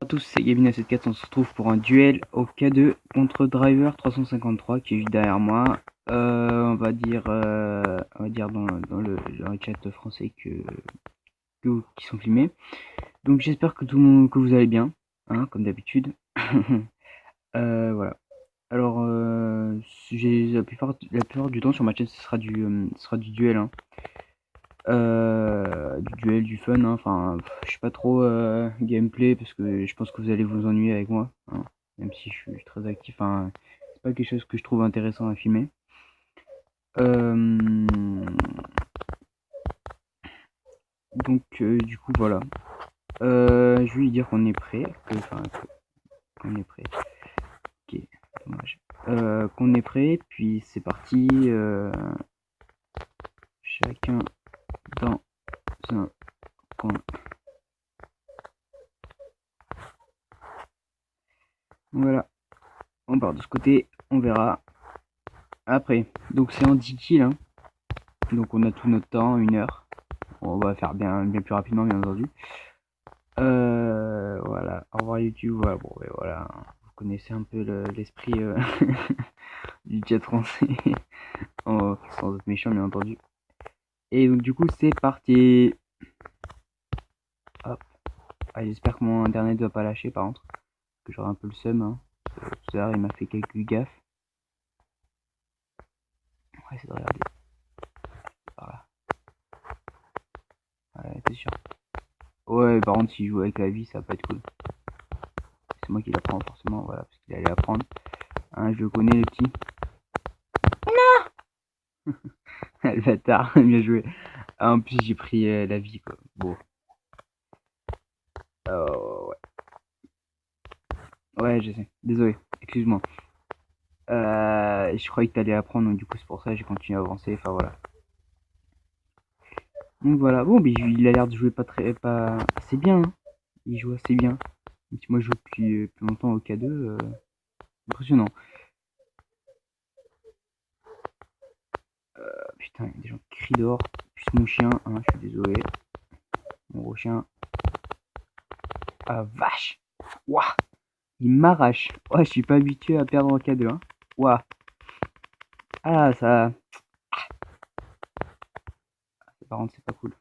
À tous, c'est Gabina74, on se retrouve pour un duel au K2 contre Driver 353 qui est juste derrière moi. On va dire dans le chat français qui sont filmés. Donc j'espère que que vous allez bien, hein, comme d'habitude. Voilà. Alors j'ai la plupart du temps sur ma chaîne ce sera du duel, hein. Du duel, du fun, hein. Enfin, je suis pas trop gameplay parce que je pense que vous allez vous ennuyer avec moi, hein. Même si je suis très actif, hein, c'est pas quelque chose que je trouve intéressant à filmer. Donc du coup voilà. Je vais lui dire qu'on est prêt, qu'on est prêt. Ok, dommage. Qu'on est prêt, puis c'est parti. Chacun dans un coin. Voilà, on part de ce côté, on verra après. Donc c'est en 10 kills, hein. Donc on a tout notre temps, 1 heure. On va faire bien plus rapidement, bien entendu. Voilà, au revoir YouTube. Voilà, bon, et voilà, vous connaissez un peu l'esprit du chat français. Oh, sans être méchant, bien entendu. Et donc du coup c'est parti. Hop. Ah, j'espère que mon internet va pas lâcher par contre, que j'aurai un peu le seum, hein. Tout à l'heure il m'a fait quelques gaffes. On va essayer de regarder par là. Ouais, t'es sûr. Ouais, par contre s'il joue avec la vie ça va pas être cool. C'est moi qui l'apprends forcément, voilà, parce qu'il allait apprendre. Hein, je le connais le petit. Le bâtard, bien joué. Ah, en plus j'ai pris la vie quoi. Bon. Ouais. Ouais, je sais. Désolé, excuse-moi. Je croyais que t'allais apprendre, donc du coup c'est pour ça que j'ai continué à avancer. Enfin voilà. Donc voilà. Bon, mais il a l'air de jouer pas assez bien, hein. Il joue assez bien. Même si moi je joue depuis plus longtemps au K2. Impressionnant. Putain, il y a des gens qui crient dehors. Plus mon chien, hein, je suis désolé. Mon gros chien. Ah vache. Ouah. Il m'arrache. Ouais, je suis pas habitué à perdre en K2, hein. Ouah. Ah, ça. Par contre, c'est pas cool.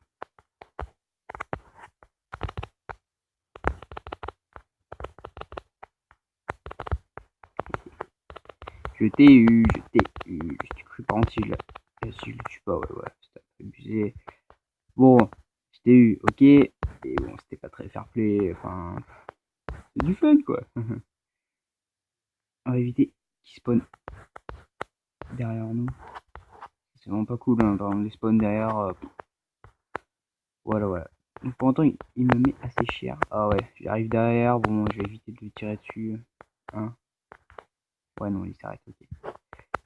Je t'ai eu, je t'ai eu. Je t'ai cru, par contre, si je le tue pas, ouais, c'était un peu abusé. Bon, je t'ai eu, ok. Et bon, c'était pas très fair play. Enfin, c'est du fun, quoi. On va éviter qu'il spawn derrière nous. C'est vraiment pas cool, hein. Par exemple, les spawns derrière. Voilà. Donc, pour autant, il me met assez cher. Ah ouais, j'arrive derrière. Bon, je vais éviter de lui tirer dessus. Hein. Ouais, non, il s'arrête, ok.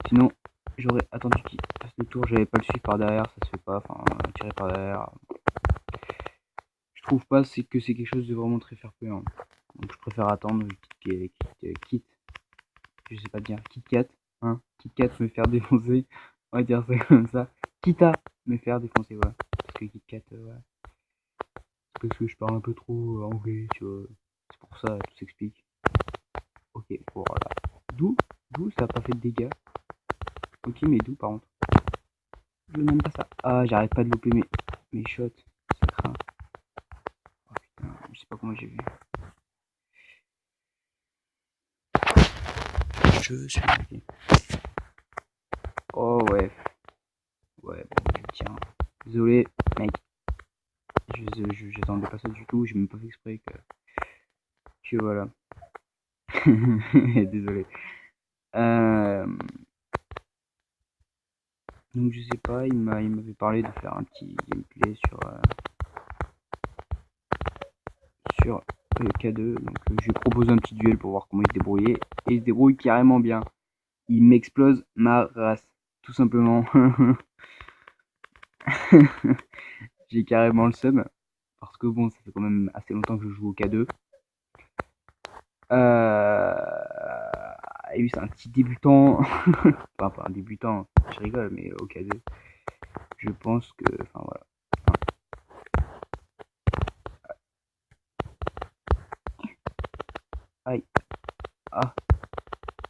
Sinon, j'aurais attendu qu'il fasse le tour. J'avais pas le suivre par derrière, ça se fait pas. Enfin, tirer par derrière. Je trouve pas que c'est quelque chose de vraiment très fair play, hein. Donc je préfère attendre, quitte, je sais pas dire, KitKat, hein, KitKat me faire défoncer, on va dire ça comme ça, quitte à me faire défoncer, voilà. Parce que KitKat, voilà. Parce que je parle un peu trop anglais, tu vois. C'est pour ça, tout s'explique. Ok, voilà. D'où ça a pas fait de dégâts. Ok, mais d'où par contre. Je n'aime pas ça. Ah, j'arrête pas de louper mes shots. Ça craint. Oh putain, je sais pas comment j'ai vu. Je suis bloqué. Oh ouais. Ouais, bon, je tiens. Désolé, mec. J'attendais pas ça du tout. J'ai même pas fait exprès que voilà. Désolé. Euh, donc je sais pas, il m'avait parlé de faire un petit gameplay sur le K2. Donc je lui ai proposé un petit duel pour voir comment il se débrouillait. Et il se débrouille carrément bien. Il m'explose ma race. Tout simplement. J'ai carrément le seum. Parce que bon, ça fait quand même assez longtemps que je joue au K2. Et lui, c'est un petit débutant. Enfin, pas un débutant, je rigole, mais au K2. Je pense que. Enfin, voilà. Aïe. Ah.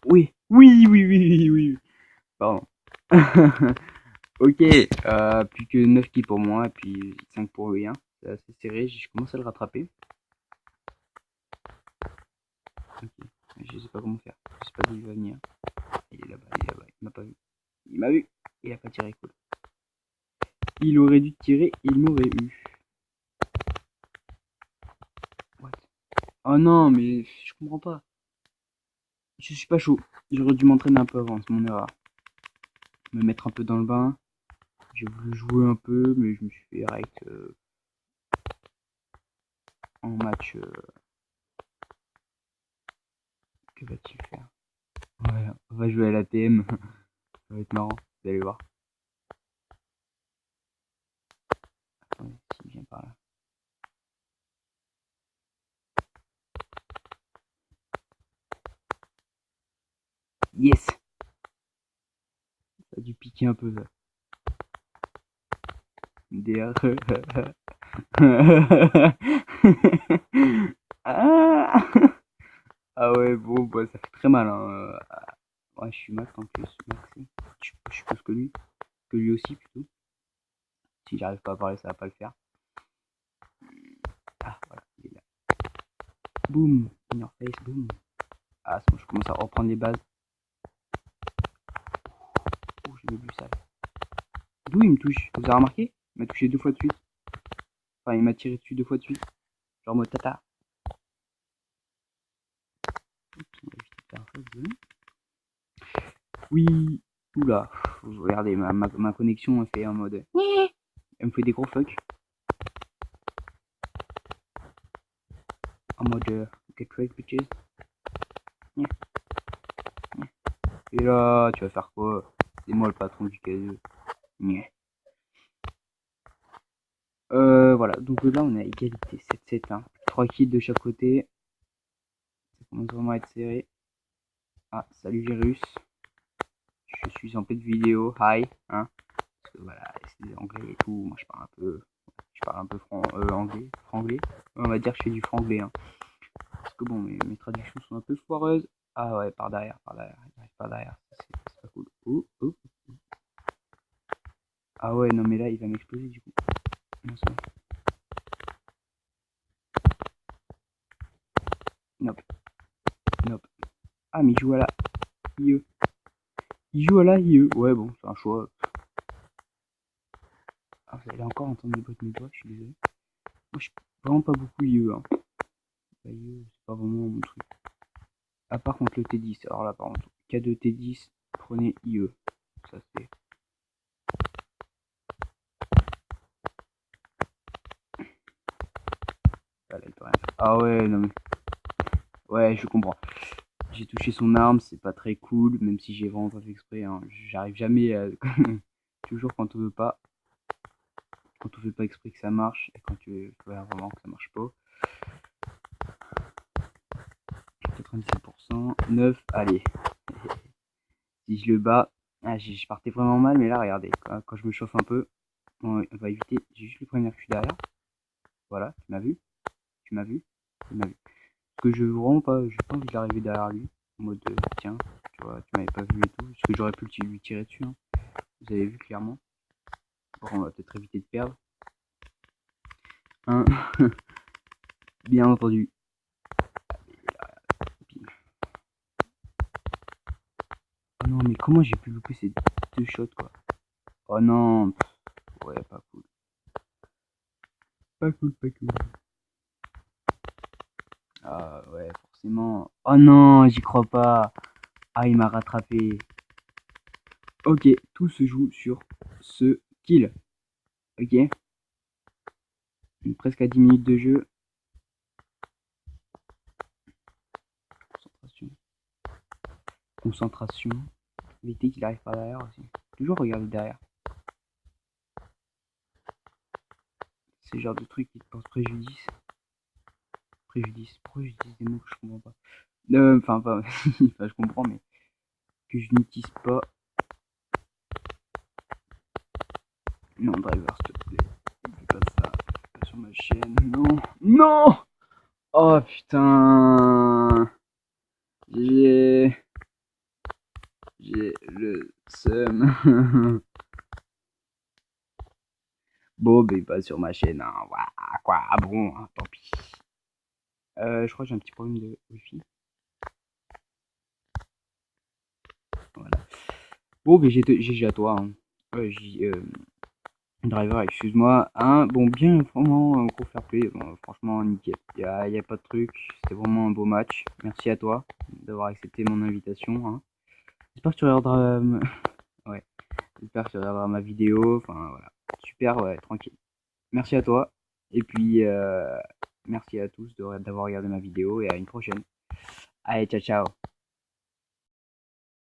Oui. Oui, oui, oui, oui, oui. Pardon. Ok. Plus que 9 kills pour moi et puis 5 pour lui. Hein. C'est assez serré. Je commence à le rattraper. Ok. Je sais pas comment faire. Je sais pas d'où il va venir. Il est là-bas, il est là-bas. Il m'a pas vu. Il m'a vu. Il a pas tiré, cool. Il aurait dû tirer, il m'aurait eu. What? Oh non, mais je comprends pas. Je suis pas chaud. J'aurais dû m'entraîner un peu avant, c'est mon erreur. Me mettre un peu dans le bain. J'ai voulu jouer un peu, mais je me suis fait direct en match. Que va-t-il faire? Ouais, on va jouer à l'ATM. Ça va être marrant, vous allez voir. Attendez, s'il vient par là. Yes! Ça a dû piquer un peu ça. DR. Ah! Ah ouais, bon, bah, ça fait très mal. Hein. Ouais, je suis max en plus. Maxi. Je suppose que lui. Que lui aussi, plutôt. Si j'arrive pas à parler, ça va pas le faire. Ah, voilà, il est là. Boum! In your face, boum! Ah, c'est bon, je commence à reprendre les bases. Oh, j'ai vu ça. D'où il me touche? Vous avez remarqué? Il m'a touché 2 fois de suite. Enfin, il m'a tiré dessus 2 fois de suite. Genre mode tata. Oui! Oula! Regardez, ma connexion elle fait en mode. Elle me fait des gros fuck. En mode get right bitches. Et là, tu vas faire quoi? C'est moi le patron du K2. Voilà, donc là on est à égalité, 7-7, hein. 3 kills de chaque côté. Ça commence vraiment à être serré. Ah, salut virus. Je suis en pleine vidéo, hi, hein. Parce que voilà, c'est anglais et tout, moi je parle un peu anglais, franglais. On va dire que je fais du franglais, hein. Parce que bon, mes traductions sont un peu foireuses. Ah ouais, par derrière, il arrive par derrière, c'est pas cool. Oh, oh. Ah ouais, non mais là il va m'exploser du coup. Non, c'est bon. Nope, nope. Ah mais il joue à la IE. Il joue à la IE. Ouais bon, c'est un choix. Ah, vous allez encore entendre les bruits de mes doigts, je suis désolé. Moi je suis vraiment pas beaucoup IE, hein. La IE, c'est pas vraiment mon truc. À part contre le T10. Alors là par contre, K2 T10, prenez IE. Ça c'est. Ah, là, il peut rien faire. Ah ouais, non mais. Ouais, je comprends. J'ai touché son arme, c'est pas très cool, même si j'ai vraiment pas fait exprès, hein. J'arrive jamais à. Toujours quand on veut pas. Quand on fait pas exprès que ça marche, et quand tu veux vraiment que ça marche pas. 97%, 9, allez. Si je le bats, ah, je partais vraiment mal, mais là, regardez, quand je me chauffe un peu, on va éviter. J'ai juste le premier que je suis derrière. Voilà, tu m'as vu, tu m'as vu, tu m'as vu. Parce que je veux vraiment pas, j'ai pas envie d'arriver derrière lui, en mode tiens, tu vois, tu m'avais pas vu et tout, parce que j'aurais pu lui tirer dessus, hein. Vous avez vu clairement. Bon, on va peut-être éviter de perdre. Hein. Bien entendu. Oh non, mais comment j'ai pu louper ces 2 shots, quoi? Oh non, ouais, pas cool. Pas cool, pas cool. Ah ouais, forcément. Oh non, j'y crois pas. Ah, il m'a rattrapé. Ok, tout se joue sur ce kill. Ok. Presque à 10 minutes de jeu. Concentration. Concentration. Éviter qu'il arrive par derrière aussi. Toujours regarder derrière. C'est le genre de truc qui te porte préjudice. Préjudice. Pourquoi je dis des mots que je comprends pas? Enfin, pas. Enfin, je comprends, mais que je n'utilise pas. Non, driver, s'il te plaît. Fais pas ça. Fais pas sur ma chaîne. Non. Non! Oh putain. J'ai le seum. Bon, ben pas sur ma chaîne, hein. Voilà, quoi, ah bon, hein, tant pis. Je crois que j'ai un petit problème de wifi. Voilà. Bon, ben j'ai à toi, hein. Driver, excuse-moi. Hein, bon, bien, vraiment, gros fair play. Bon, franchement, nickel. Y a pas de truc. C'était vraiment un beau match. Merci à toi d'avoir accepté mon invitation, hein. J'espère que tu regarderas, ouais, j'espère que tu regarderas ma vidéo. Enfin, voilà. Super, ouais, tranquille. Merci à toi. Et puis, merci à tous d'avoir regardé ma vidéo et à une prochaine. Allez, ciao, ciao.